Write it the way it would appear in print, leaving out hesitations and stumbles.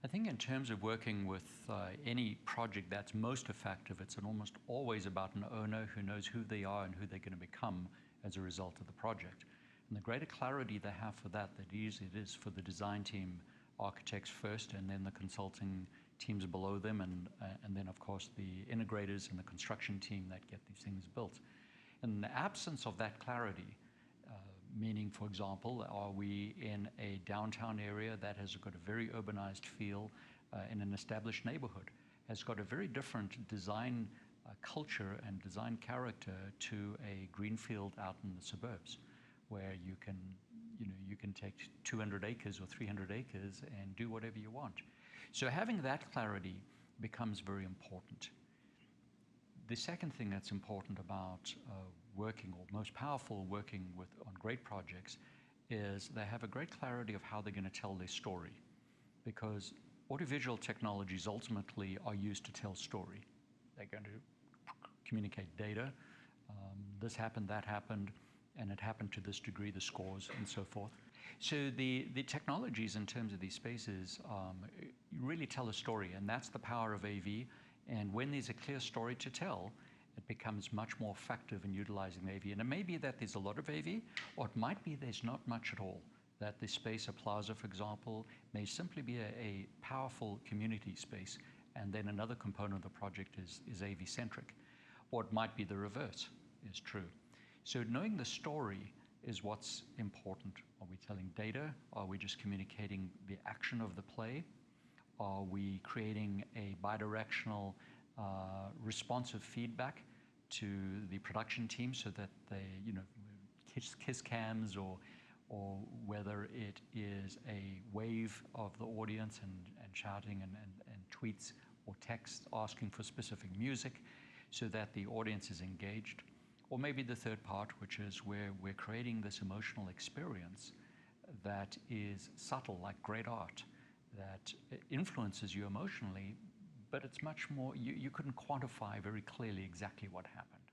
I think in terms of working with any project that's most effective, it's almost always about an owner who knows who they are and who they're going to become as a result of the project. And the greater clarity they have for that, the easier it is for the design team, architects first, and then the consulting teams below them, and then of course the integrators and the construction team that get these things built. In the absence of that clarity, meaning, for example, are we in a downtown area that has got a very urbanized feel in an established neighborhood, has got a very different design culture and design character to a greenfield out in the suburbs, where you can take 200 acres or 300 acres and do whatever you want. So having that clarity becomes very important. The second thing that's important about working, or most powerful working on great projects, is they have a great clarity of how they're going to tell their story. Because audiovisual technologies ultimately are used to tell story. They're going to communicate data. This happened, that happened, and it happened to this degree, the scores, and so forth. So the technologies in terms of these spaces really tell a story, and that's the power of AV. And when there's a clear story to tell, it becomes much more effective in utilizing AV. And it may be that there's a lot of AV, or it might be there's not much at all. That the space, a plaza, for example, may simply be a powerful community space, and then another component of the project is AV-centric. Or it might be the reverse is true. So knowing the story is what's important. Are we telling data? Are we just communicating the action of the play? Are we creating a bidirectional responsive feedback to the production team so that they, kiss cams, or whether it is a wave of the audience and shouting and tweets or text asking for specific music so that the audience is engaged? Or maybe the third part, which is where we're creating this emotional experience that is subtle, like great art, that influences you emotionally, but it's much more, you couldn't quantify very clearly exactly what happened.